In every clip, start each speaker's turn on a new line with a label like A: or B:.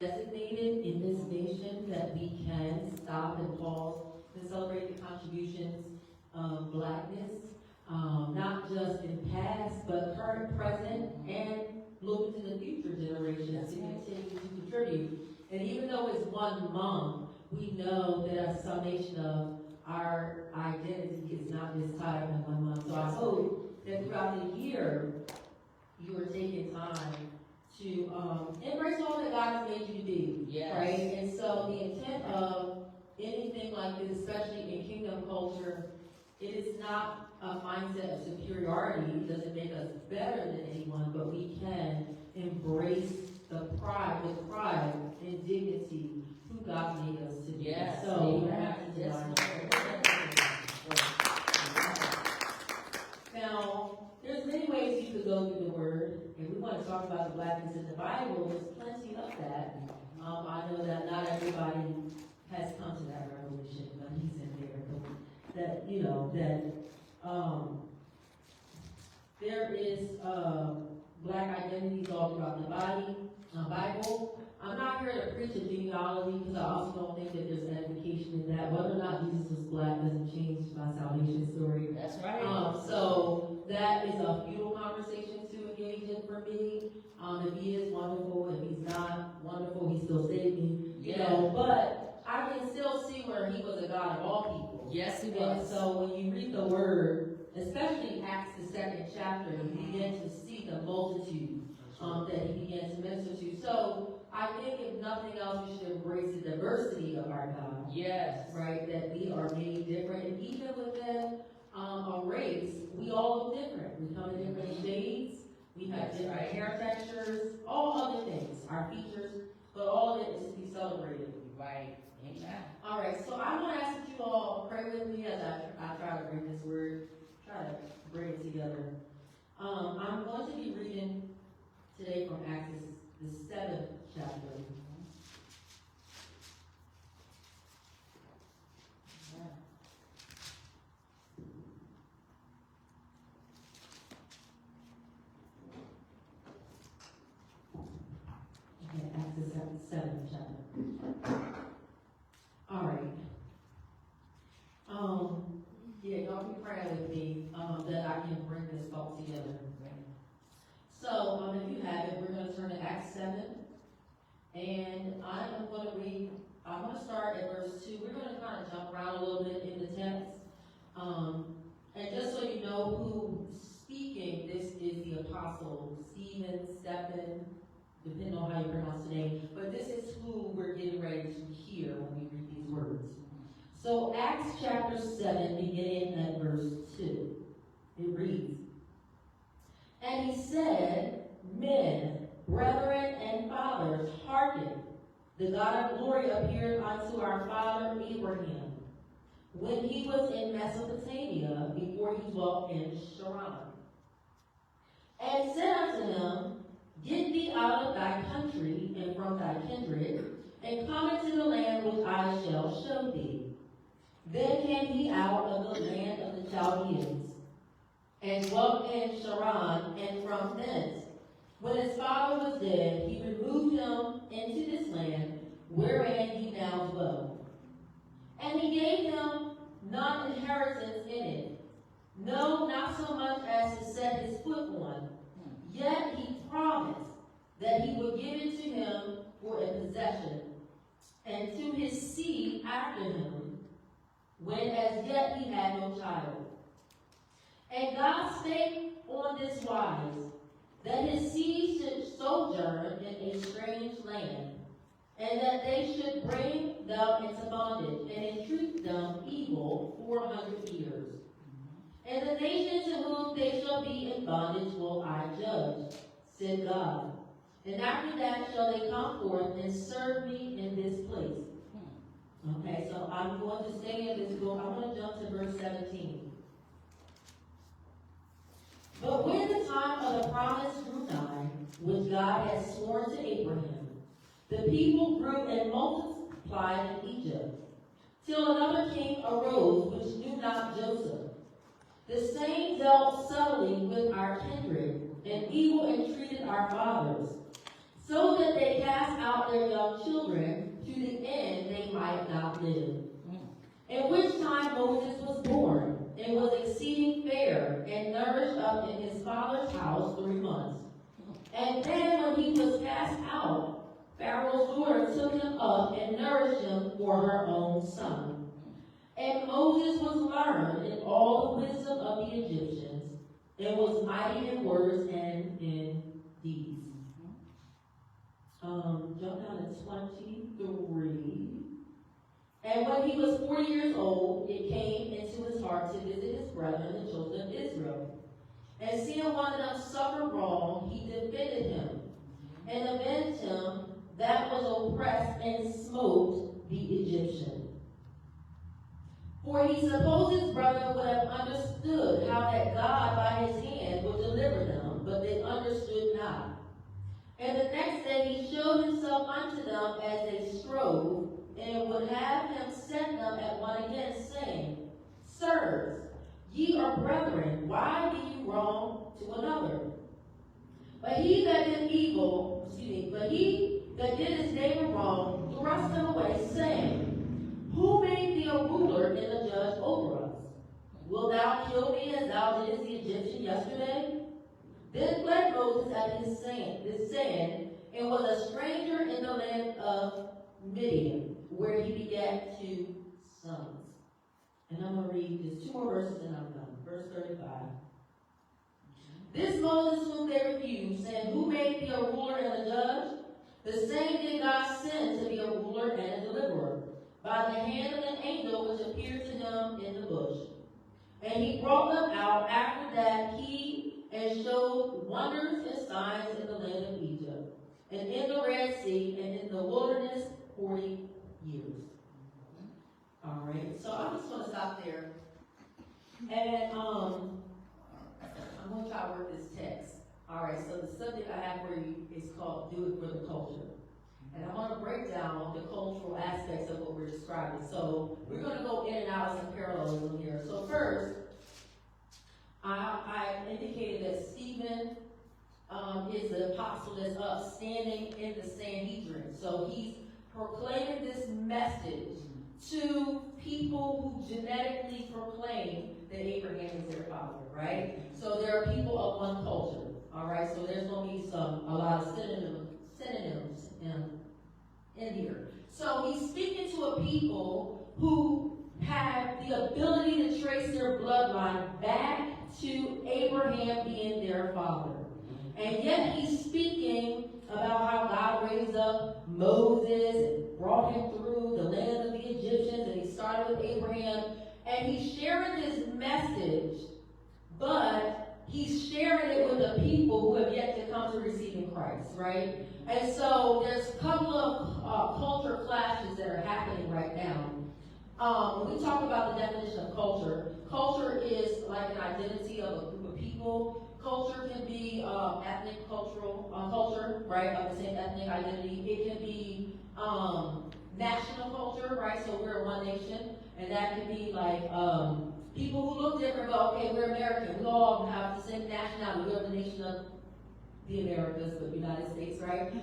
A: designated in this nation that we can stop and pause and celebrate the contributions of Blackness, not just in past, but current, present, and look into the future generations to continue to contribute. And even though it's 1 month, we know that a summation of our identity is not just tied in 1 month. So I hope that throughout the year, you are taking time to embrace all that God has made you to be, right? And so the intent of anything like this, especially in kingdom culture, it is not a mindset of superiority. It doesn't make us better than anyone, but we can embrace the pride and dignity who God made us to be. So now, there's many ways you could go through the Word, and we want to talk about the Blackness in the Bible. There's plenty of that. I know that not everybody has come to that revelation, but he's in there. That there is Black identities all throughout the Bible. I'm not here to preach a genealogy because I also don't think that there's edification in that. Whether or not Jesus was Black doesn't change my salvation story.
B: That's right.
A: So that is a futile conversation to engage in for me. If he is wonderful, if he's not wonderful, he still saved me. You know, but I can still see where he was a God of all people.
B: Yes, he was.
A: And so when you read the Word, especially Acts the 2nd chapter, you begin to see the multitude that he began to minister to. So I think if nothing else, we should embrace the diversity of our God.
B: Yes.
A: Right? That we are made different. And even within a race, we all look different. We come in different shades. We have different hair textures, all other things, our features, but all of it is to be celebrated.
B: Right. Amen.
A: All right, so I want to ask that you all pray with me as I try to bring this word, try to bring it together. I'm going to be reading today from Acts, the 7th chapter. Okay, Acts, the 7th chapter. All right. Y'all be praying with me that I can bring this thought together. So, if you have it, we're going to turn to Acts 7. And I'm going to start at verse 2. We're going to kind of jump around a little bit in the text. And just so you know who's speaking, this is the apostle Stephen, depending on how you pronounce the name. But this is who we're getting ready to hear when we read these words. So Acts chapter 7, beginning at verse 2. It reads, "And he said, Men, brethren, and fathers, hearken. The God of glory appeared unto our father Abraham, when he was in Mesopotamia, before he dwelt in Sharon. And said unto him, Get thee out of thy country and from thy kindred, and come into the land which I shall show thee. Then came he out of the land of the Chaldeans, and dwelt in Sharon, and from thence, when his father was dead, he removed him into this land, wherein he now dwelled. And he gave him none inheritance in it, no, not so much as to set his foot on. Yet he promised that he would give it to him for a possession, and to his seed after him, when as yet he had no child. And God spake on this wise, that his seed should sojourn in a strange land, and that they should bring them into bondage, and entreat them evil 400 years. And the nation to whom they shall be in bondage will I judge, said God. And after that shall they come forth and serve me in this place." Okay, so I'm going to stay in this book. I'm going to jump to verse 17. "But when the time of the promise drew nigh, which God had sworn to Abraham, the people grew and multiplied in Egypt, till another king arose which knew not Joseph. The same dealt subtly with our kindred, and evil entreated our fathers. so that they cast out their young children to the end they might not live. In which time Moses was born, and was exceeding fair, and nourished up in his father's house 3 months. And then when he was cast out, Pharaoh's daughter took him up and nourished him for her own son. And Moses was learned in all the wisdom of the Egyptians, and was mighty in words and in deeds. Jump down to 23. And when he was 40 years old, it came into his heart to visit his brethren, the children of Israel. And seeing one of them suffer wrong, he defended him, and avenged him that was oppressed, and smote the Egyptian. For he supposed his brethren would have understood how that God by his hand would deliver them, but they understood not. And the next day he showed himself unto them as they strove, and would have him set them at one again, saying, Sirs, ye are brethren, why do you wrong to another? But he that did his neighbor wrong, thrust him away, saying, Who made thee a ruler and a judge over us? Wilt thou kill me as thou didst the Egyptian yesterday? Then fled Moses at this saying, and was a stranger in the land of Midian, where he begat 2 sons. And I'm going to read just 2 more verses and I'm done. Verse 35. This Moses whom they refused, saying, Who made thee a ruler and a judge? The same did God send to be a ruler and a deliverer, by the hand of an angel which appeared to him in the bush. And he brought them out after that and showed wonders and signs in the land of Egypt, and in the Red Sea, and in the wilderness 40 years. All right, so I'm just going to stop there. And I'm going to try to work this text. All right, so the subject I have for you is called Do It for the Culture. And I want to break down the cultural aspects of what we're describing. So we're going to go in and out of some parallelism here. So first, I indicated that Stephen is the apostle that's up standing in the Sanhedrin. So he's proclaiming this message to people who genetically proclaim that Abraham is their father, right? So there are people of one culture, all right? So there's going to be a lot of synonyms in here. So he's speaking to a people who have the ability to trace their bloodline back to Abraham being their father. And yet he's speaking about how God raised up Moses and brought him through the land of the Egyptians, and he started with Abraham. And he's sharing this message, but he's sharing it with the people who have yet to come to receiving Christ, right? And so there's a couple of culture clashes that are happening right now. When we talk about the definition of culture, culture is like an identity of a group of people. Culture can be ethnic cultural culture, right, of the same ethnic identity. It can be national culture, right, so we're one nation. And that can be like people who look different, but okay, we're American. We all have the same nationality. We're the nation of the Americas, but United States, right?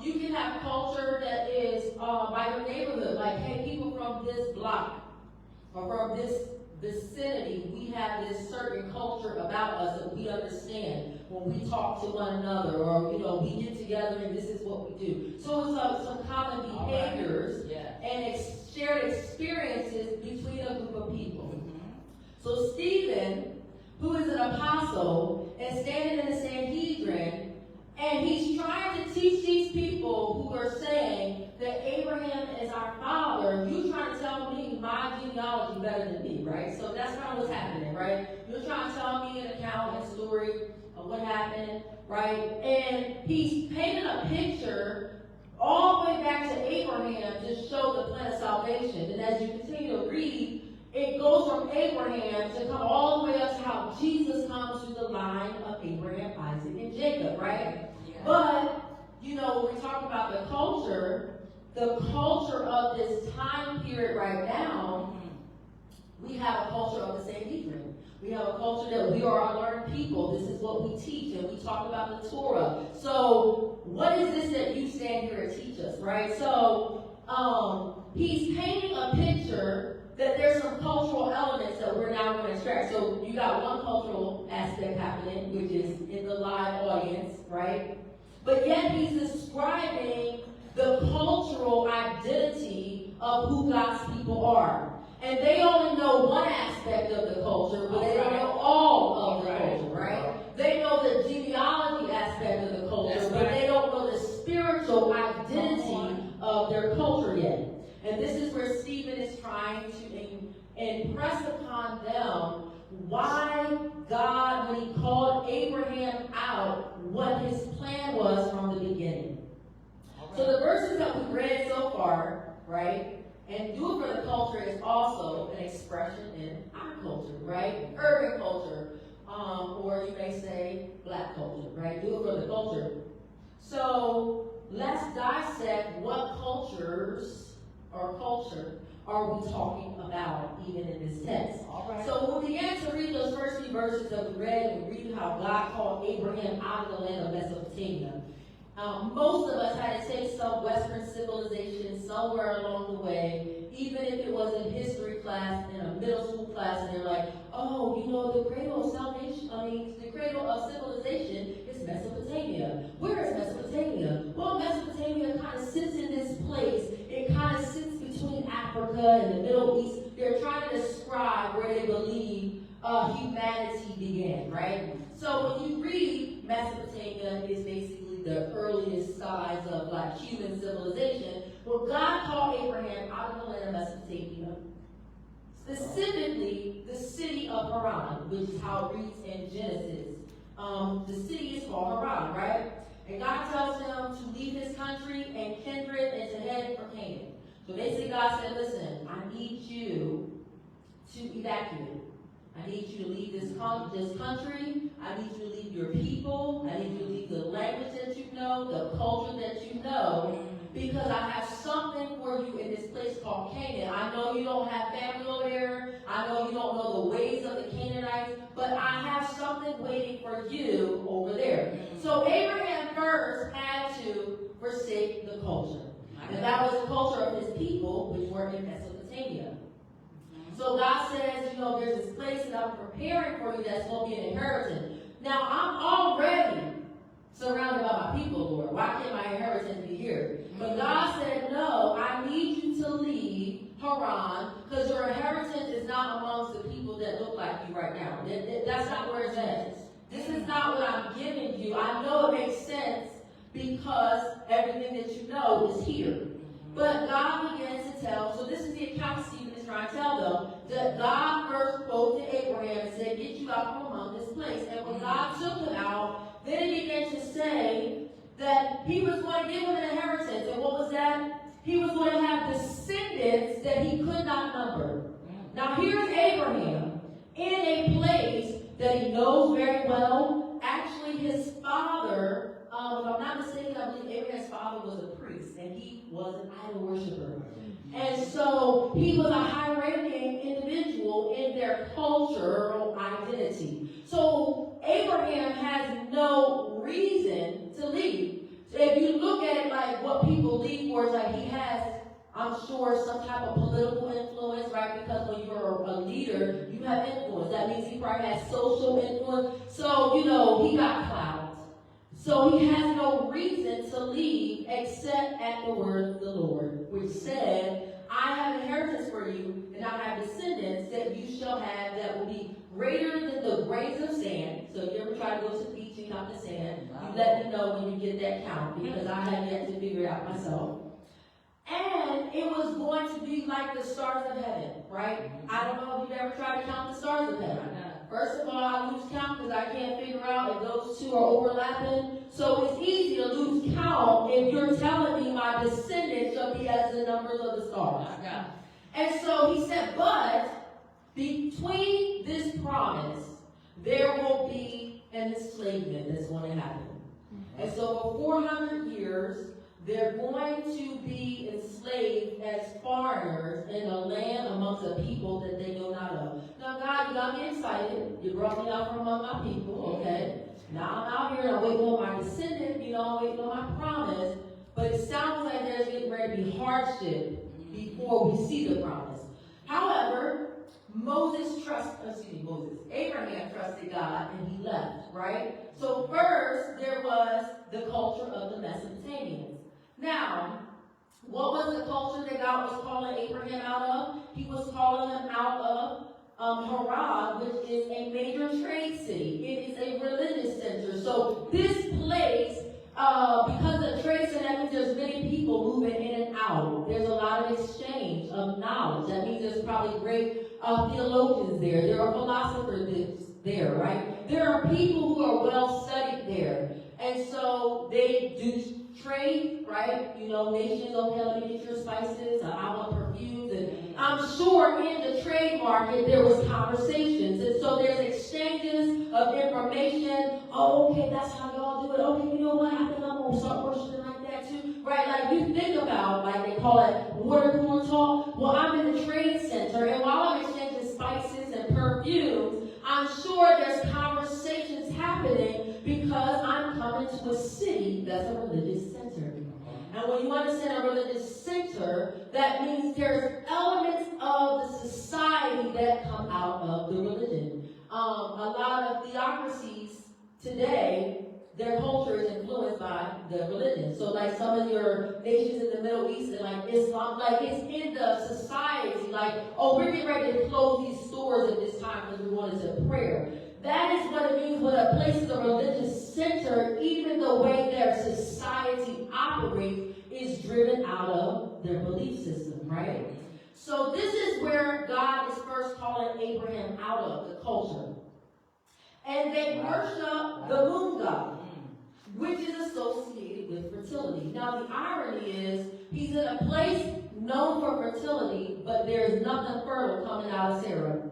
A: You can have culture that is by your neighborhood, like, hey, people from this block or from this vicinity, we have this certain culture about us that we understand when we talk to one another, or we get together and this is what we do. So it's some common behaviors and shared experiences between a group of people. So Stephen, who is an apostle, is standing in the Sanhedrin, and he's trying to teach these people who are saying that Abraham is our father. You trying to tell me my genealogy better than me, right? So that's kind of what's happening, right? You're trying to tell me an account and story of what happened, right? And he's painting a picture all the way back to Abraham to show the plan of salvation. And as you continue to read, it goes from Abraham to come all the way up to how Jesus comes through the line of Abraham, Isaac, and Jacob, right? Yeah. But, when we talk about the culture of this time period right now, we have a culture of the Sanhedrin. We have a culture that we are a learned people. This is what we teach, and we talk about the Torah. So what is this that you stand here and teach us, right? So he's painting a picture that there's some cultural elements that we're now going to extract. So you got one cultural aspect happening, which is in the live audience, right? But yet he's describing the cultural identity of who God's people are. And they only know one aspect of the culture, but they don't know all of the culture, right? They know the genealogy aspect of the culture, but they don't know the spiritual identity of their culture yet. And this is where Stephen is trying to impress upon them why God, when he called Abraham out, what his plan was from the beginning. So the verses that we read so far, right? And do it for the culture is also an expression in our culture, right? Urban culture, or you may say black culture, right? Do it for the culture. So let's dissect what cultures or culture are we talking about even in this text. Right. So we'll begin to read those first few verses that we read and read how God called Abraham out of the land of Mesopotamia. Most of us had to take some Western civilization somewhere along the way, even if it was in history class, in a middle school class, and they're like, oh, you know, the cradle of salvation, the cradle of civilization is Mesopotamia. Where is Mesopotamia? Well, Mesopotamia kind of sits in this place. It kind of sits between Africa and the Middle East. They're trying to describe where they believe humanity began, right? So when you read Mesopotamia, is basically the earliest signs of like human civilization. Well, God called Abraham out of the land of Mesopotamia, specifically the city of Haran, which is how it reads in Genesis. The city is called Haran, right? And God tells him to leave his country and kindred and to head for Canaan. So basically God said, listen, I need you to evacuate. I need you to leave this country. I need you to leave your people. I need you to leave the language that you know, the culture that you know, because I have something for you in this place called Canaan. I know you don't have family over there. I know you don't know the ways of the Canaanites, but I have something waiting for you over there. So Abraham first had to forsake the culture. And that was the culture of his people, which were in Mesopotamia. So God says, you know, there's this place that I'm preparing for you that's going to be an inheritance. Now, I'm already surrounded by my people, Lord. Why can't my inheritance be here? But God said, no, I need you to leave Haran because your inheritance is not amongst the people that look like you right now. That's not where it's at. This is not what I'm giving you. I know it makes sense because everything that you know is here. But God began to tell, so this is the account Stephen is trying to tell them, that God first spoke to Abraham and said, get you out from among this place. And when God took him out, then he began to say that he was going to give him an inheritance. And what was that? He was going to have descendants that he could not number. Now here's Abraham in a place that he knows very well. Actually, his father, if I'm not mistaken, I believe Abraham's father was a priest, and he was an idol worshiper. And so he was a high-ranking individual in their cultural identity. So Abraham has no reason to leave. So if you look at it like what people leave for, it's like he has, I'm sure, some type of political influence, right? Because when you're a leader, you have influence. That means he probably has social influence. So, you know, he got clout. So he has no reason to leave except at the word of the Lord, which said, I have inheritance for you, and I have descendants that you shall have that will be greater than the grains of sand. So if you ever try to go to the beach and count the sand, you let me know when you get that count, because I have yet to figure it out myself. And it was going to be like the stars of heaven, right? I don't know if you've ever tried to count the stars of heaven. First of all, I lose count because I can't figure out if those two are overlapping. So it's easy to lose count if you're telling me my descendants shall be as the numbers of the stars. And so he said, but between this promise, there will be an enslavement that's going to happen. And so for 400 years, they're going to be enslaved as far foreigners in a land amongst a people that they know not of. Now, God, you got me excited. You brought me out from among my people, okay? Now I'm out here and I'm waiting on my descendant, I'm waiting on my promise. But it sounds like there's getting ready to be hardship before we see the promise. However, Abraham trusted God and he left, right? So first, there was the culture of the Mesopotamians. Now, what was the culture that God was calling Abraham out of? He was calling him out of Haran, which is a major trade city. It is a religious center. So this place, because the trade center, that means there's many people moving in and out. There's a lot of exchange of knowledge. That means there's probably great theologians there. There are philosophers there, right? There are people who are well studied there. And so they do trade, right? Nations, okay, let me get your spices, I want perfumes. And I'm sure in the trade market there was conversations. And so there's exchanges of information. Oh, okay, that's how y'all do it. Okay, you know what? I think I'm going to start worshiping like that too. Right? Like you think about, like they call it water cooler talk. Well, I'm in the trade center, and while I'm exchanging spices and perfumes, I'm sure there's conversations happening because I'm coming to a city that's a religious center. And when you understand a religious center, that means there's elements of the society that come out of the religion. A lot of theocracies today, their culture is influenced by the religion. So like some of your nations in the Middle East and like Islam, like it's in the society, like, oh, we're getting ready to close these stores at this time because we wanted to prayer. That is what it means when a place is a religious center. Even the way their society operates is driven out of their belief system, right? So this is where God is first calling Abraham out of the culture. And they worship the moon god, which is associated with fertility. Now the irony is, he's in a place known for fertility, but there's nothing fertile coming out of Sarah.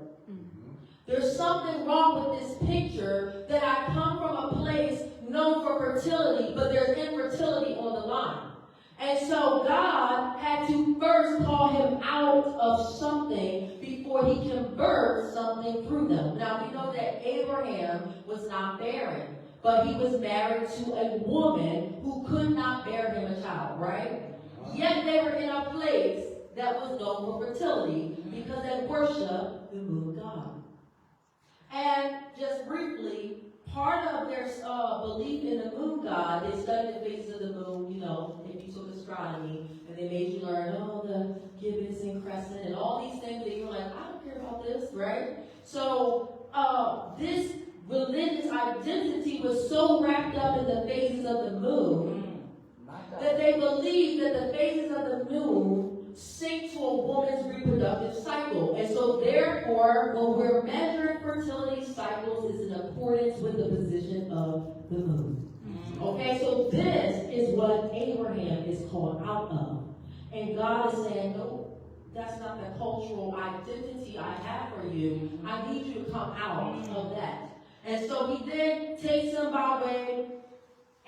A: There's something wrong with this picture that I come from a place known for fertility, but there's infertility on the line. And so God had to first call him out of something before he can birth something through them. Now we know that Abraham was not barren, but he was married to a woman who could not bear him a child, right? Yet they were in a place that was known for fertility because they worshiped the moon god. And just briefly, part of their belief in the moon god, they studied the phases of the moon, if you took astronomy, and they made you learn, the gibbous and crescent, and all these things that you're like, I don't care about this, right? So, this religious identity was so wrapped up in the phases of the moon that they believed that the phases of the moon sync to a woman's reproductive cycle. And so therefore, when we're measuring fertility cycles, is in accordance with the position of the moon. Okay, so this is what Abraham is called out of. And God is saying, no, that's not the cultural identity I have for you. I need you to come out of that. And so he then takes them by way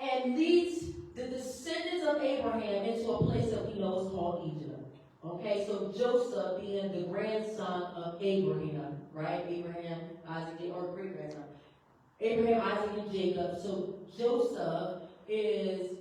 A: and leads the descendants of Abraham into a place that we know is called Egypt. Okay, so Joseph being the grandson of Abraham, right? Abraham, Isaac, or great-grandson. Abraham, Isaac, and Jacob. So Joseph is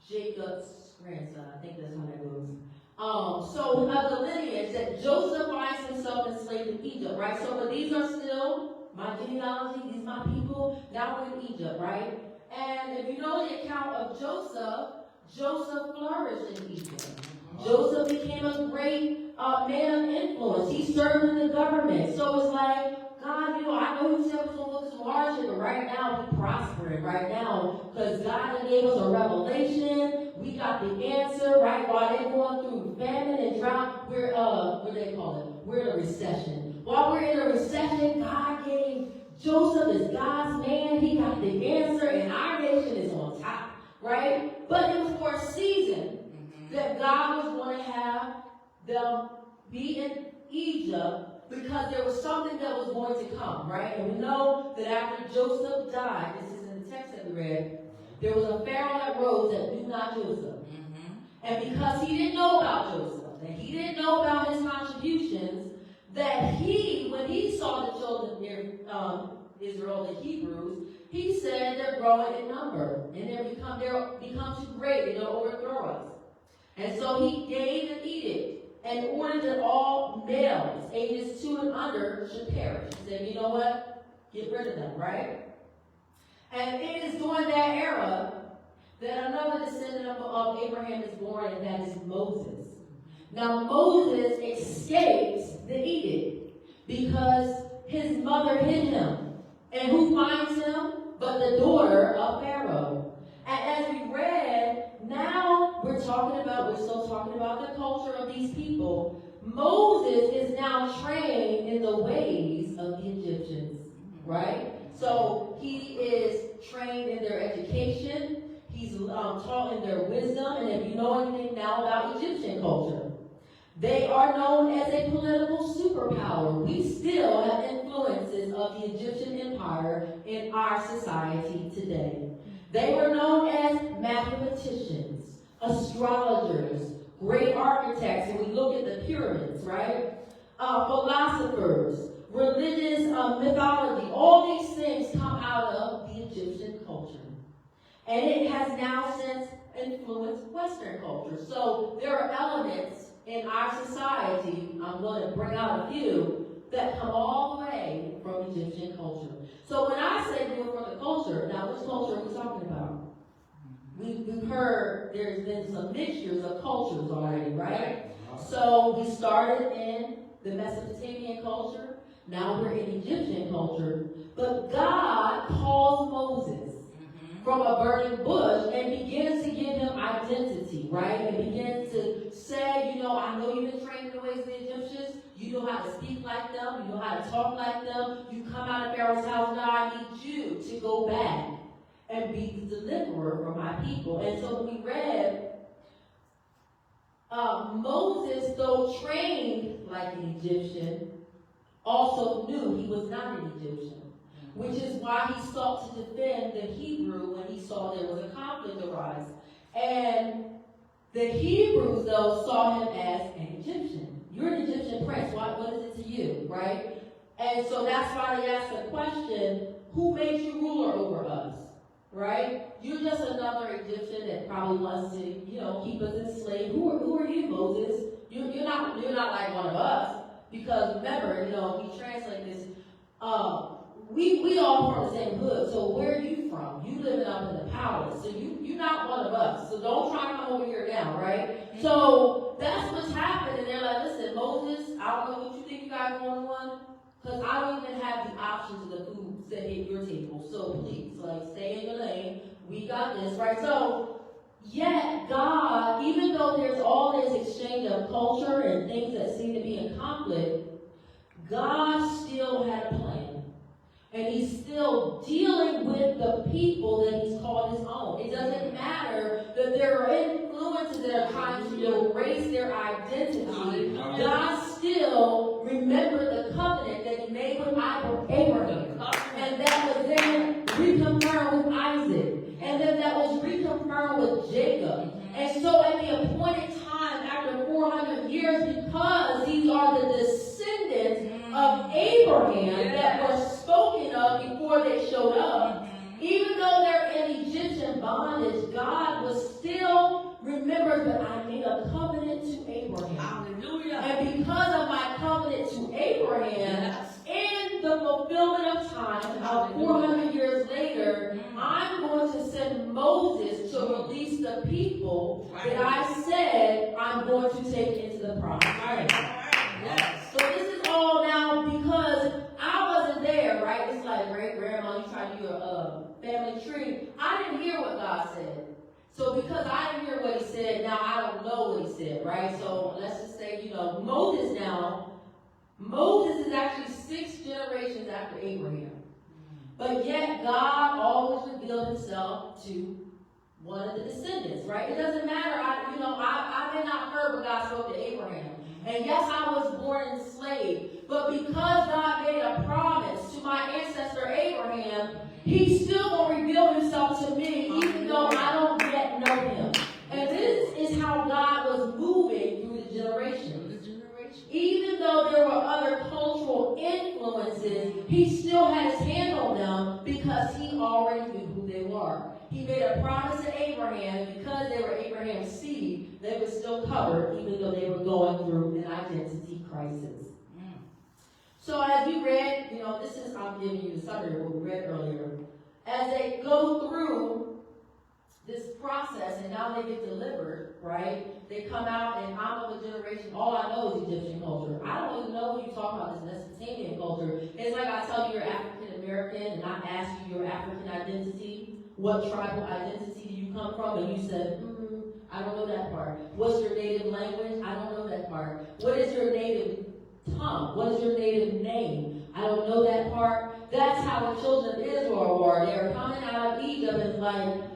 A: Jacob's grandson. I think that's how that goes. So we have the lineage that Joseph finds himself enslaved in Egypt, right? So but these are still my genealogy, these are my people. Now we're in Egypt, right? And if you know the account of Joseph, Joseph flourished in Egypt. Joseph became a great man of influence. He served in the government. So it's like, God, I know you said we're going to look at some hardship, but right now we're prospering right now because God gave us a revelation. We got the answer, right? While they're going through famine and drought, we're, what do they call it? We're in a recession. While we're in a recession, God gave Joseph as God's man. He got the answer, and our nation is on top, right? But it was for a season that God was going to have them be in Egypt because there was something that was going to come, right? And we know that after Joseph died, this is in the text that we read, there was a Pharaoh that rose that knew not Joseph. And because he didn't know about Joseph, and and he didn't know about his contributions, that when he saw the children near Israel, the Hebrews, he said they're growing in number, and they'll become too great, and they'll overthrow us. And so he gave an edict and ordered that all males, ages 2 and under, should perish. He said, you know what? Get rid of them, right? And it is during that era that another descendant of Abraham is born, and that is Moses. Now, Moses escapes the edict because his mother hid him. And who finds him? But the daughter of Pharaoh. And as we read, now we're still talking about the culture of these people. Moses is now trained in the ways of the Egyptians, right? So he is trained in their education. He's taught in their wisdom. And if you know anything now about Egyptian culture, they are known as a political superpower. We still have influences of the Egyptian empire in our society today. They were known as mathematicians, astrologers, great architects, and we look at the pyramids, right? Philosophers, religious mythology. All these things come out of the Egyptian culture. And it has now since influenced Western culture. So there are elements in our society, I'm going to bring out a few, that come all the way from Egyptian culture. So when I say do it for the culture, now which culture are we talking about? We've heard there's been some mixtures of cultures already, right? So we started in the Mesopotamian culture, now we're in Egyptian culture, but God calls Moses from a burning bush and begins to give him identity, right? And begins to say, you know, I know you've been trained in the ways of the Egyptians. You know how to speak like them. You know how to talk like them. You come out of Pharaoh's house. Now I need you to go back and be the deliverer for my people. And so when we read, Moses, though trained like an Egyptian, also knew he was not an Egyptian. Which is why he sought to defend the Hebrew when he saw there was a conflict arise. And the Hebrews, though, saw him as an Egyptian. You're an Egyptian prince. What is it to you, right? And so that's why they asked the question, who made you ruler over us, right? You're just another Egyptian that probably wants to, keep us enslaved. Who are you, Moses? You're not like one of us. Because remember, we translate this, we all from the same hood, so where are you from? You living up in the palace, so you're not one of us. So don't try to come over here now, right? So that's what's happened, and they're like, listen, Moses, I don't know what you think you guys want to run, because I don't even have the options of the food set at your table. So please, stay in your lane. We got this, right? So yet God, even though there's all this exchange of culture and things that seem to be in conflict, God still had a plan. And he's still dealing with the people that he's called his own. It doesn't matter that there are influences that are trying to erase their identity. God still remembered the covenant that he made with Abraham. And that was then reconfirmed with Isaac. And then that was reconfirmed with Jacob. And so at the appointed time, after 400 years, because these are the descendants of Abraham that were spoken of before they showed up, even though they're in Egyptian bondage, God was still remembered that I made a covenant to Abraham. Hallelujah. And because of my covenant to Abraham, in the fulfillment of time, about 400 years later, I'm going to send Moses to release the people that I said I'm going to take into the promised land. So this is all now because I wasn't there, right? It's like great-grandma, you try to do a family tree. I didn't hear what God said. So because I didn't hear what he said, now I don't know what he said, right? So let's just say, Moses is actually 6 generations after Abraham. But yet God always revealed himself to one of the descendants, right? It doesn't matter. I may not heard what God spoke to Abraham. And yes, I was born enslaved. But because God made a promise to my ancestor Abraham, he's still going to reveal himself to me, even though I don't yet know him. And this is how God was moving through the generations. he still had his hand on them because he already knew who they were. He made a promise to Abraham, and because they were Abraham's seed, they were still covered, even though they were going through an identity crisis. So as we read, I'm giving you the summary of what we read earlier. As they go through this process, and now they get delivered, right? They come out, and I'm of a generation, all I know is Egyptian culture. I don't even know what you're talking about, this Mesopotamian culture. It's like I tell you you're African American, and I ask you your African identity. What tribal identity do you come from? And you said, I don't know that part. What's your native language? I don't know that part. What is your native tongue? What is your native name? I don't know that part. That's how the children of Israel were. They were coming out of Egypt and it's like,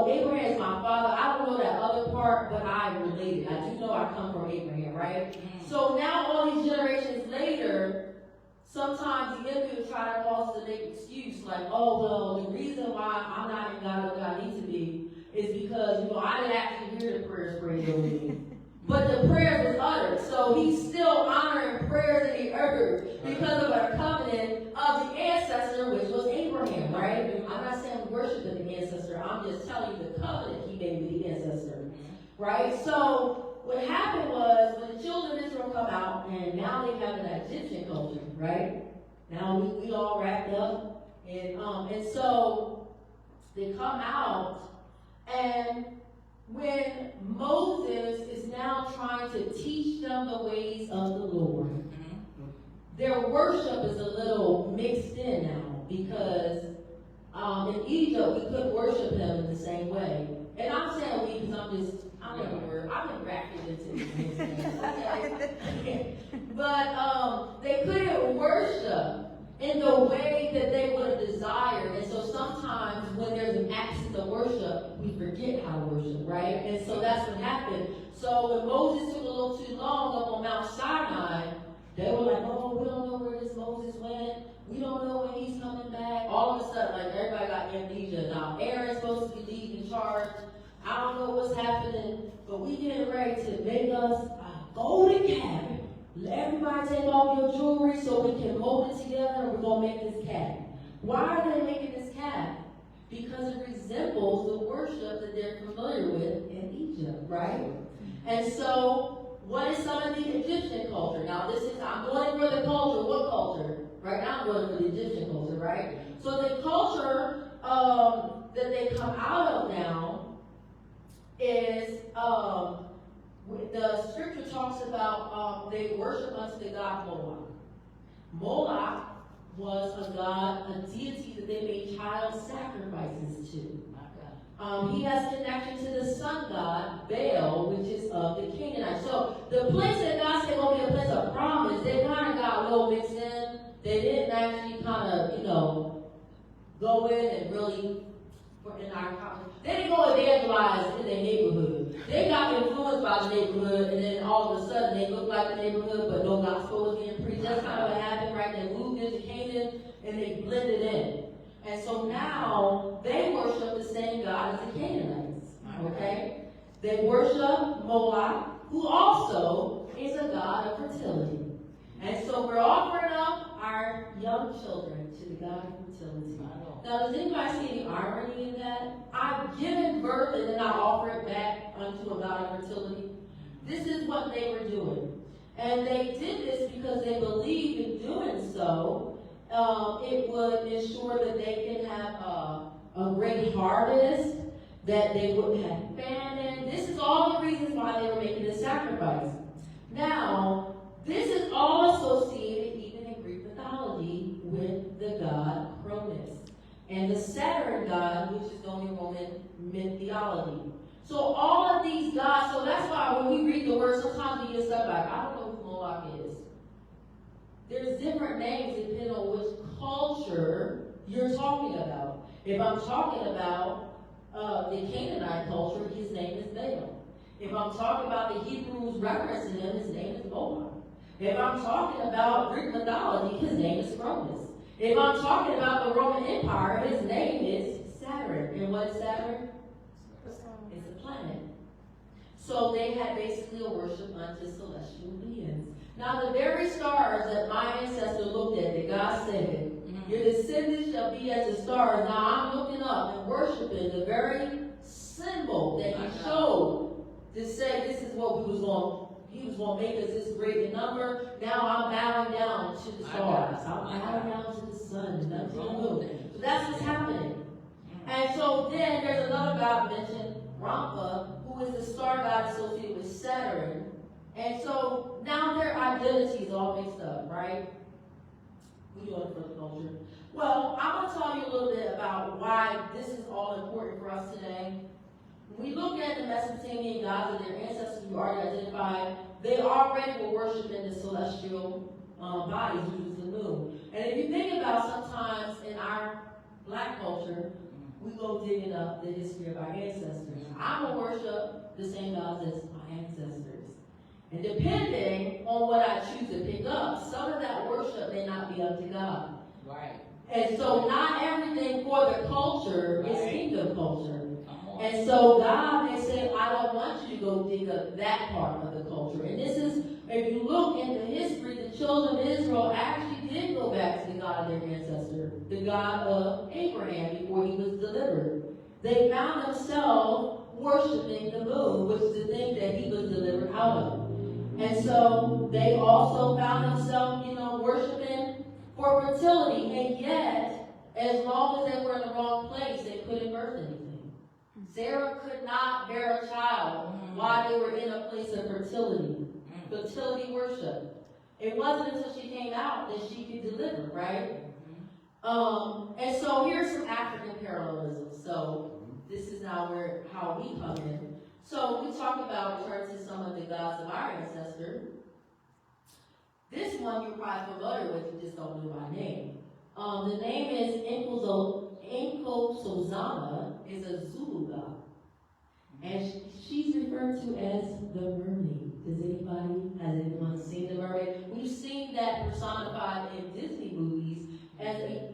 A: Abraham's my father. I don't know that other part, but I'm related. I do know I come from Abraham, right? So now all these generations later, sometimes the enemy will try to cause us to make an excuse like, the reason why I'm not in God what I need to be is because, I didn't actually hear the prayers prayed over me. But the prayers was uttered. So he's still honoring prayers that he uttered because of a covenant of the ancestor, which was Abraham, right? I'm not saying worshiping the ancestor. I'm just telling you the covenant he made with the ancestor, right? So what happened was when the children of Israel come out, and now they have an Egyptian culture, right? Now we all wrapped up. And so they come out, and when Moses is now trying to teach them the ways of the Lord, their worship is a little mixed in now because in Egypt we couldn't worship him in the same way. And I'm saying we because I'm in grafted into this, okay? But they couldn't worship in the way that they would have desired. And so sometimes when there's an absence of worship, we forget how to worship, right? And so that's what happened. So when Moses took a little too long up on Mount Sinai, they were like, we don't know where this Moses went. We don't know when he's coming back. All of a sudden, like everybody got amnesia. Now Aaron's supposed to be leading charge. I don't know what's happening, but we getting ready to make us a golden calf. Let everybody take off your jewelry so we can mold it together and we're going to make this calf. Why are they making this calf? Because it resembles the worship that they're familiar with in Egypt, right? And so, what is some of the Egyptian culture? Now, I'm going for the culture. What culture? Right now, I'm going for the Egyptian culture, right? So, the culture that they come out of now is the scripture talks about they worship unto the god Moloch. Moloch was a god, a deity that they made child sacrifices to. He has connection to the sun god Baal, which is of the Canaanites. So the place that God said will be a place of promise, they kind of got a little mixed in. They didn't actually kind of, go in and really in our culture. They didn't go evangelize in their neighborhood. They got influenced by the neighborhood, and then all of a sudden they looked like the neighborhood, but no gospel was being preached. That's kind of what happened, right? They moved into Canaan, and they blended in. And so now they worship the same God as the Canaanites, okay? They worship Moloch, who also is a god of fertility. And so we're offering up our young children to the god of fertility. Now, does anybody see any irony in that? I've given birth and then I offer it back unto a god of fertility. This is what they were doing. And they did this because they believed in doing so, it would ensure that they can have a great harvest, that they wouldn't have famine. This is all the reasons why they were making this sacrifice. Now, this is all associated even in Greek mythology with the god Cronus and the Saturn god, which is known in Roman mythology. So all of these gods, so that's why when we read the word, sometimes we get stuff like, I don't know who Moloch is. There's different names depending on which culture you're talking about. If I'm talking about the Canaanite culture, his name is Baal. If I'm talking about the Hebrews referencing him, his name is Moloch. If I'm talking about Greek mythology, his name is Cronus. If I'm talking about the Roman Empire, his name is Saturn. And what is Saturn? It's a planet. So they had basically a worship unto celestial beings. Now the very stars that my ancestor looked at, that God said, your descendants shall be as the stars. Now I'm looking up and worshiping the very symbol that he showed to say this is what he was going to make us this great in number. Now I'm bowing down to the stars. I'm bowing down to the sun and to the moon. So that's what's happening. And so then there's another god mentioned, Rampa, who is the star god associated with Saturn. And so now their identities all mixed up, right? We doing it for the culture. Well, I'm going to tell you a little bit about why this is all important for us today. When we look at the Mesopotamian gods and their ancestors we already identified, they already were worshiping the celestial bodies, which is the moon. And if you think about sometimes in our black culture, we go digging up the history of our ancestors. I'm going to worship the same gods as my ancestors. And depending on what I choose to pick up, some of that worship may not be unto God.
B: Right.
A: And so not everything for the culture is kingdom culture. And so God may say, I don't want you to go dig up that part of the culture. And this is, if you look into history, the children of Israel actually did go back to the God of their ancestor, the God of Abraham, before he was delivered. They found themselves worshiping the moon, which is the thing that he was delivered out of. And so they also found themselves, worshiping for fertility. And yet, as long as they were in the wrong place, they couldn't birth anything. Sarah could not bear a child while they were in a place of fertility. Fertility worship. It wasn't until she came out that she could deliver, right? And so here's some African parallelism. So this is now how we come in. So we talk about returning to some of the gods of our ancestor. This one you're probably familiar with, you just don't know by name. The name is Nkosazana, is a Zulu god. And she's referred to as the mermaid. Has anyone seen the mermaid? We've seen that personified in Disney movies as a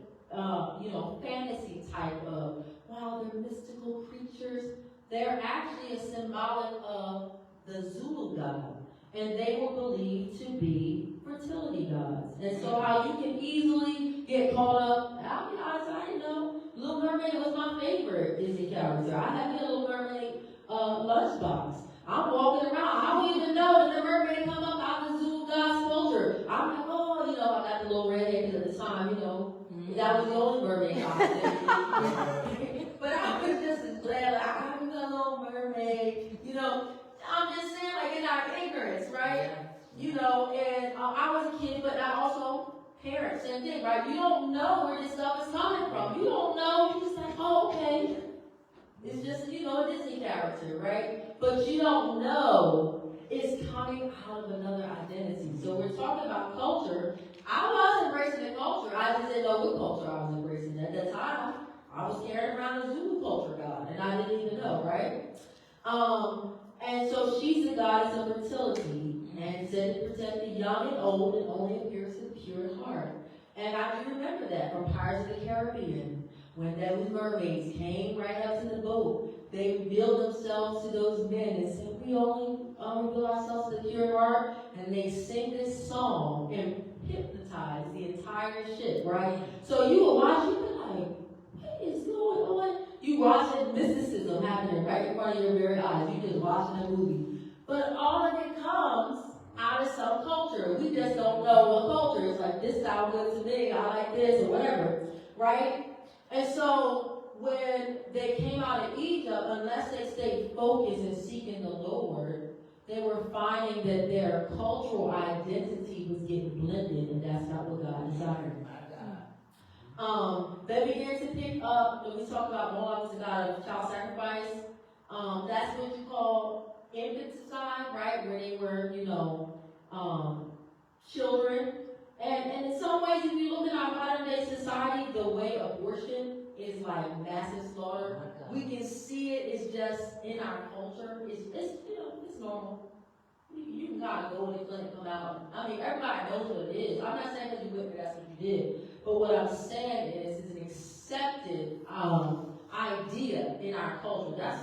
A: fantasy type of, wow, they're mystical creatures. They're actually a symbolic of the Zulu god. And they were believed to be fertility gods. And so how you can easily get caught up, I'll be honest, I didn't know. Little Mermaid was my favorite Disney character. I had me a Little Mermaid lunchbox. I'm walking around. I don't even know that the mermaid come up out of the Zulu god's culture. I'm like, I got the little red hair at the time, that was the only mermaid I But I was just as glad, I'm a little mermaid, I'm just saying, like, in our ignorance, right? And I was a kid, but now also parents, same thing, right? You don't know where this stuff is coming from. You don't know. You're just like, oh, okay. It's just, a Disney character, right? But you don't know it's coming out of another identity. So we're talking about culture. I was embracing the culture. I just didn't know what culture I was embracing. At that time, I was carrying around a Zulu culture god, and I didn't even know, right? And so she's the goddess of fertility, and said to protect the young and old, and only appears to the pure in heart. And I do remember that from Pirates of the Caribbean. When those mermaids came right up to the boat, they revealed themselves to those men and said, we only reveal ourselves to the pure in heart. And they sing this song and hypnotize the entire ship, right? So you will watch, you be like, what is going on? You watching mysticism happening right in front of your very eyes. You just watching a movie. But all of it comes out of some culture. We just don't know what culture. It's like, this sounds good to me. I like this or whatever, right? And so when they came out of Egypt, unless they stayed focused and seeking the Lord, they were finding that their cultural identity was getting blended, and that's not what God desired. They began to pick up, when we talk about Moloch as a god of child sacrifice, that's what you call infanticide, right? Where they were, children. And in some ways, if you look at our modern day society, the way abortion is like massive slaughter. We can see it. It's just in our culture. It's normal. You can kind of go in the clinic, come out. I mean, everybody knows what it is. I'm not saying that you went, that's what you did. But what I'm saying is, it's an accepted idea in our culture. That's,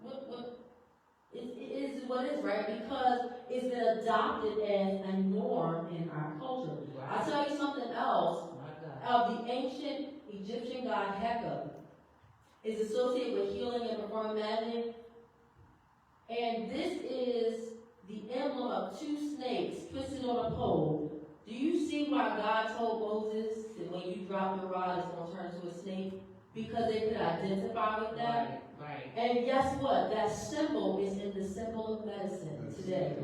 A: what what it is, right? Because it's been adopted as a norm in our culture.
B: Right.
A: I'll tell you something else. The ancient Egyptian god Heka is associated with healing and performing magic. And this is the emblem of two snakes twisted on a pole. Do you see why God told Moses that when you drop the rod, it's going to turn into a snake? Because they could identify with that.
B: Right.
A: And guess what? That symbol is in the symbol of medicine today.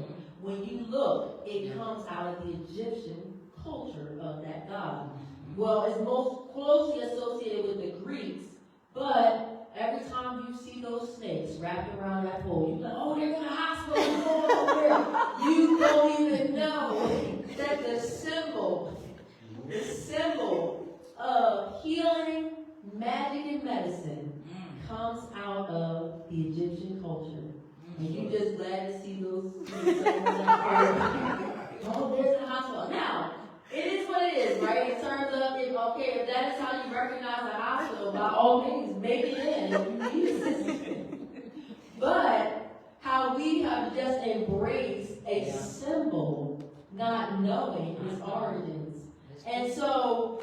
A: When you look, it comes out of the Egyptian culture of that god. Well, it's most closely associated with the Greeks, but every time you see those snakes wrapped around that pole, you're like, oh, they're in the hospital, going over there. You don't even know that the symbol of healing, magic, and medicine comes out of the Egyptian culture. And you just glad to see those oh, there's the hospital. Now, it is what it is, right? In terms of, if that is how you recognize the hospital, by all means, make it in if you need assistance. But how we have just embraced a symbol, not knowing its origins. And so,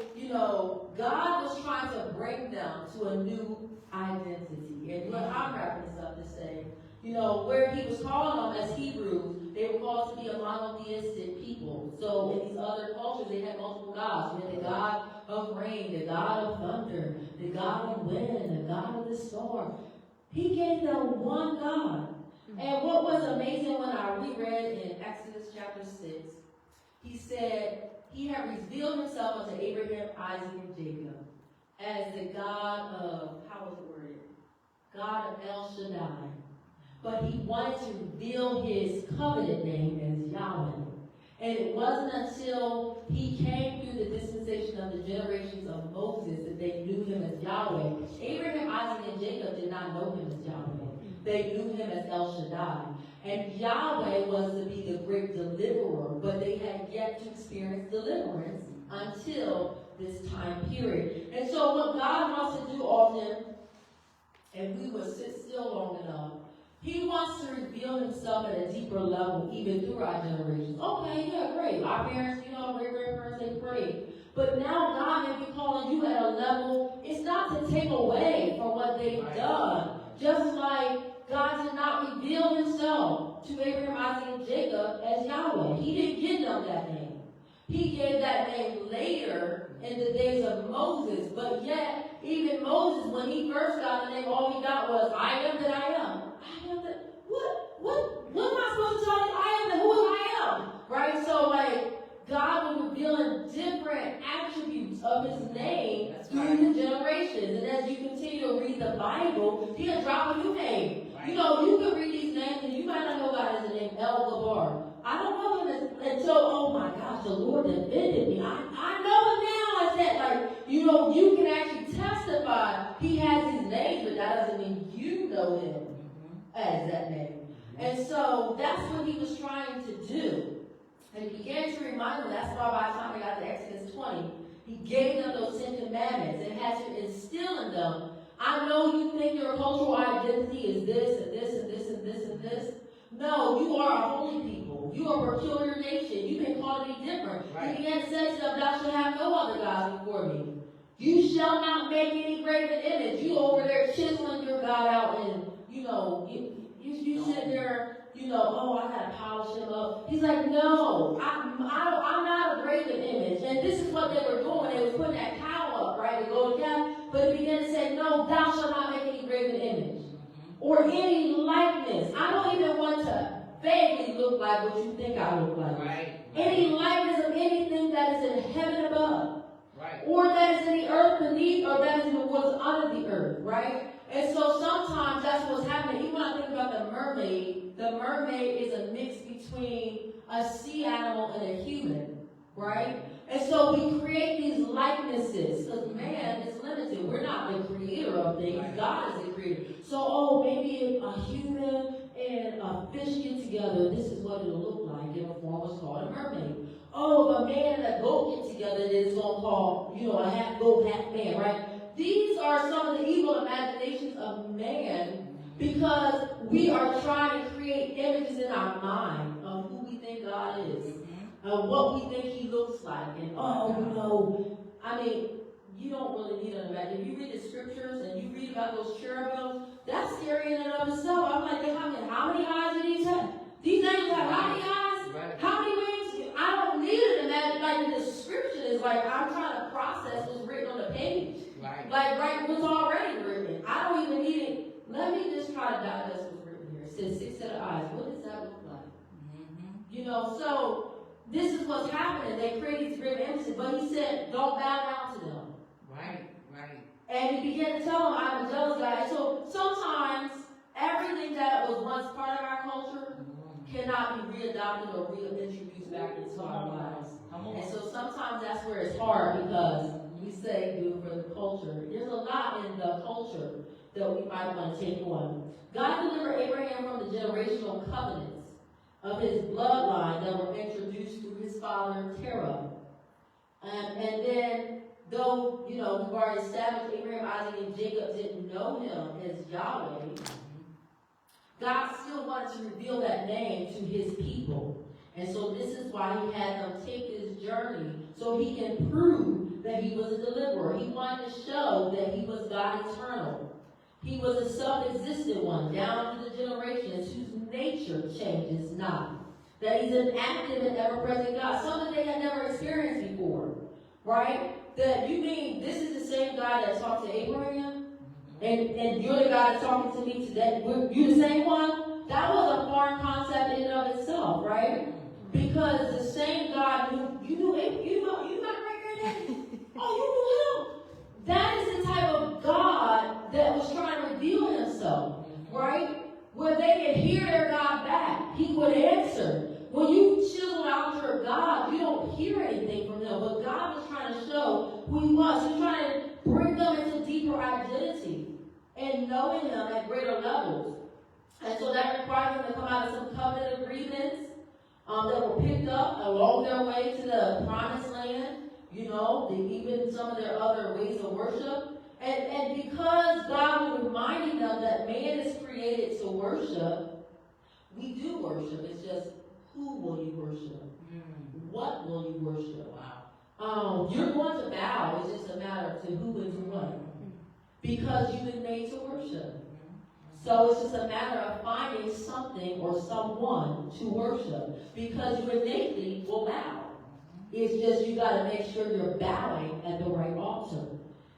A: God was trying to bring them to a new identity. And what I'm wrapping this up to say, where he was calling them as Hebrews, they were called to be a monotheistic people. So in these other cultures, they had multiple gods. You had the God of rain, the God of thunder, the God of wind, the God of the storm. He gave them one God. And what was amazing when I reread in Exodus chapter 6, he said he had revealed himself unto Abraham, Isaac, and Jacob as the God of, how was it worded? God of El Shaddai. But he wanted to reveal his covenant name as Yahweh. And it wasn't until he came through the dispensation of the generations of Moses that they knew him as Yahweh. Abraham, Isaac, and Jacob did not know him as Yahweh. They knew him as El Shaddai. And Yahweh was to be the great deliverer, but they had yet to experience deliverance until this time period. And so what God wants to do often, and we will sit still long enough, he wants to reveal himself at a deeper level, even through our generations. Okay, yeah, great. Our parents, great-grandparents, they prayed. But now God may be calling you at a level, it's not to take away from what they've done. Just like God did not reveal himself to Abraham, Isaac, and Jacob as Yahweh. He didn't give them that name. He gave that name later in the days of Moses. But yet, even Moses, when he first got the name, all he got was, I am that I am. I am that. What am I supposed to tell you? I am the who I am. Right? So, God was revealing different attributes of his name through the generations. And as you continue to read the Bible, he'll drop a new name. Right. You can read these names and you might not know God as the name El Gabar. I don't know him until, oh my gosh, the Lord defended me. I know him now as that. You can actually testify he has his name, but that doesn't mean you know him as that name. And so that's what he was trying to do. And he began to remind them, that's why by the time they got to Exodus 20, he gave them those 10 commandments and had to instill in them, I know you think your cultural identity is this and this and this and this and this. No, you are a holy people. You are a peculiar nation. You've been called to be different. Right. He began to say to them, thou shalt have no other gods before me. You shall not make any graven image. You over there chiseling your God out and, you sit there, oh, I gotta polish him up. He's like, no, I'm not a graven image. And this is what they were doing. They were putting that cow up, right, to go to death. But he began to say, no, thou shalt not make any graven image. Or any likeness. I don't even want to vaguely look like what you think I look like. Right. Any likeness of anything that is in heaven above. Right. Or that is in the earth beneath, or that is in the waters under the earth, right? And so sometimes that's what's happening. Even when I think about the mermaid is a mix between a sea animal and a human, right? And so we create these likenesses because man is limited. We're not the creator of things. Right. God is the creator. So, maybe if a human and a fish get together, this is what it'll look like in a form what's called a mermaid. Oh, if a man and a goat get together, then it's going to call, a half goat, half man, right? These are some of the evil imaginations of man because we are trying to create create images in our mind of who we think God is, of what we think He looks like, and I mean, you don't really need an imagination. If you read the scriptures and you read about those cherubim, that's scary in and of itself. I'm like, how many eyes do these have? These angels have how many eyes? Right. How many wings? I don't need an imagination. Like the description is like, I'm trying to process what's written on the page. Right. Like, right, what's already written. I don't even need it. Let me just try to digest what's written here. It says 6 set of eyes. What does that look like? You know, so this is what's happening. They create these great images, but He said, don't bow down to them. Right. And He began to tell them, I'm a jealous God. And so sometimes everything that was once part of our culture cannot be readopted or reintroduced back into our lives. And so sometimes that's where it's hard, because we say do it for the culture. There's a lot in the culture that we might want to take on. God delivered Abraham from the generational covenants of his bloodline that were introduced through his father Terah. And then, though, we've already established Abraham, Isaac, and Jacob didn't know Him as Yahweh, God still wanted to reveal that name to His people. And so this is why He had them take this journey, so He can prove that He was a deliverer. He wanted to show that He was God eternal. He was a self-existent one, down to the generations, whose nature changes not. That He's an active and ever-present God, something they had never experienced before. Right? That you mean this is the same God that talked to Abraham? And you're the God that's talking to me today? You the same one? That was a foreign concept in and of itself, right? Because the same God you knew Abraham, you got right there. Oh, you knew Him. That is the type of God that was trying to reveal Himself, right? Where they could hear their God back. He would answer. When you chisel out your God, you don't hear anything from Him. But God was trying to show who He was. He was trying to bring them into deeper identity and knowing Him at greater levels. And so that required them to come out of some covenant agreements that were picked up along their way to the promised land. Even some of their other ways of worship. And because God was reminding them that man is created to worship, we do worship. It's just, who will you worship? What will you worship? Wow. You're going to bow. It's just a matter of to who and to what. Because you've been made to worship. So it's just a matter of finding something or someone to worship. Because you innately will bow. It's just you got to make sure you're bowing at the right altar.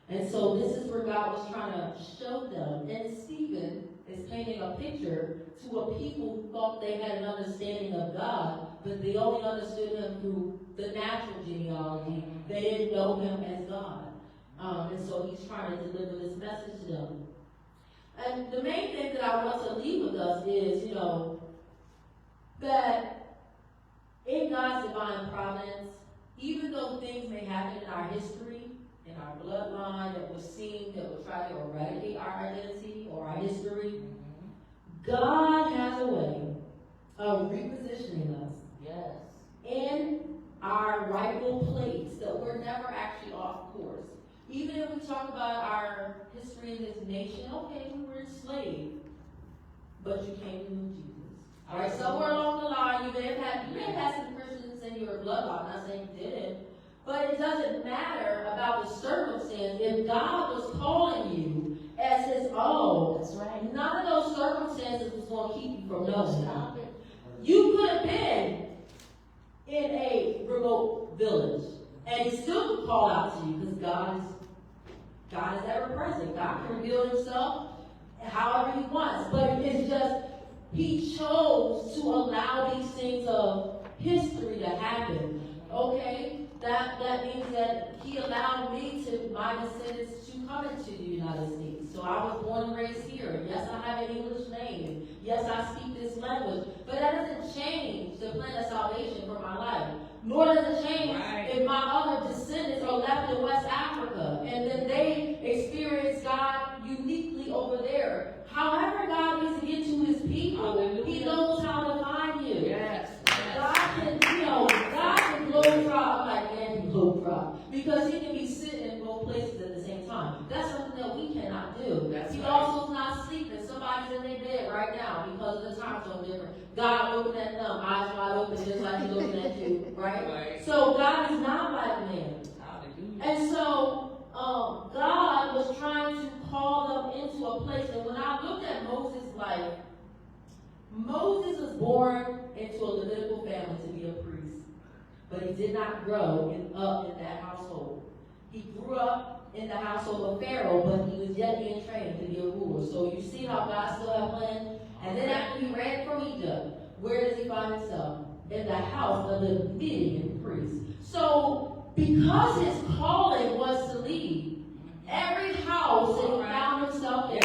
A: And so this is where God was trying to show them. And Stephen is painting a picture to a people who thought they had an understanding of God, but they only understood Him through the natural genealogy. They didn't know Him as God. And so He's trying to deliver this message to them. And the main thing that I want to leave with us is, that in God's divine providence, even though things may happen in our history, in our bloodline that was seen, that will try to eradicate our identity or our history, God has a way of repositioning us in our rightful place that we're never actually off course. Even if we talk about our history in this nation, okay, we were enslaved, but you came to know Jesus. All right, somewhere along the line, you may have had some Christians in your bloodline. I'm not saying you didn't, but it doesn't matter about the circumstance. If God was calling you as His own, that's right. None of those circumstances was going to keep you from knowing God. You could have been in a remote village, and He still could call out to you because God is ever present. God can reveal Himself however He wants, but it's just He chose to allow these things of history to happen. Okay? That means that He allowed my descendants to come into the United States. So I was born and raised here. Yes, I have an English name. Yes, I speak this language. But that doesn't change the plan of salvation for my life. Nor does it change if my other descendants are left in West Africa and then they experience God uniquely over there. However God needs to get to His people, He knows how to find you. Yes. God can globetrot. I'm like, man, he globetrot. Because He can be sitting in both places at the same time. That's something that we cannot do. He also is not sleeping. Somebody's in their bed right now. because of the time zone difference. God looking at them, eyes wide open, just like He's looking at you, right? So God is not like man. And so God was trying to call them into a place. And when I looked at Moses' life, Moses was born into a Levitical family to be a priest, but he did not grow up in that household. He grew up in the household of Pharaoh, but he was yet being trained to be a ruler. So you see how God still had plans. And then after he ran from Egypt, where does he find himself? In the house of the Midian priest. So because his calling was to lead, every house that he found himself in,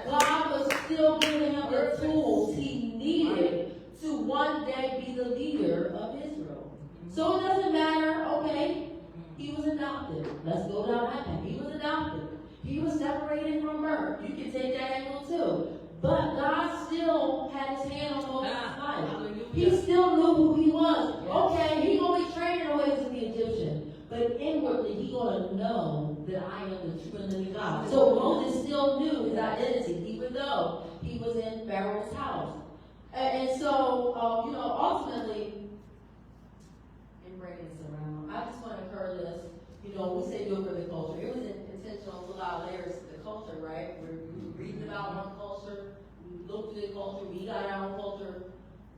A: God was still giving him the tools he needed to one day be the leader of Israel. So it doesn't matter, okay, he was adopted. Let's go down that path. He was adopted. He was separated from birth. You can take that angle too. But God still had his hand on Moses' life. He still knew who he was. Okay, he gonna be trained in the ways of the Egyptian, but inwardly he gonna know that I am the true and living God. So Moses still knew his identity, even though he was in Pharaoh's house. And so, ultimately, in bringing this around, I just want to encourage us. We say do it for the culture. It was intentional to allow layers to the culture, right? We're reading about one culture, we looked at the culture, we got our own culture.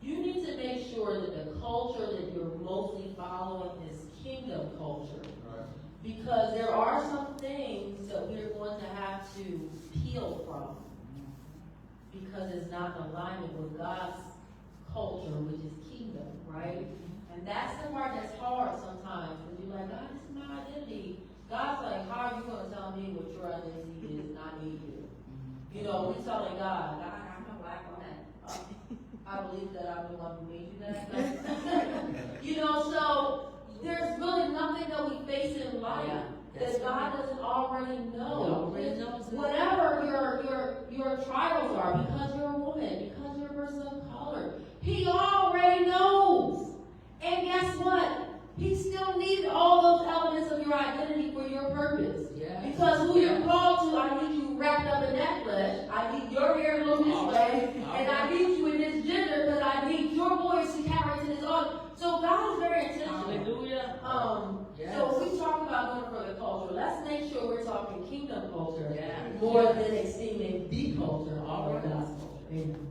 A: You need to make sure that the culture that you're mostly following is kingdom culture. Right. Because there are some things that we're going to have to peel from because it's not in alignment with God's culture, which is kingdom, right? And that's the part that's hard sometimes, because you're like, God, this is my identity. God's like, how are you going to tell me what your identity is and I need you? We're telling God, I'm a black woman. I believe that I'm the one who made you that. So there's really nothing that we face in life that God doesn't already know. Whatever your trials are, because you're a woman, because you're a person of color, He already knows. And guess what? He still needs all those elements of your identity for your purpose. Yes. Because who you're called to, I need you wrapped up in that flesh. I need your hair to look this way. And I need you in this gender because I need your voice to carry to this audience. So God is very intentional.
B: Hallelujah.
A: So if we talk about going for the culture, let's make sure we're talking kingdom culture more than esteeming the culture of God's culture. Amen.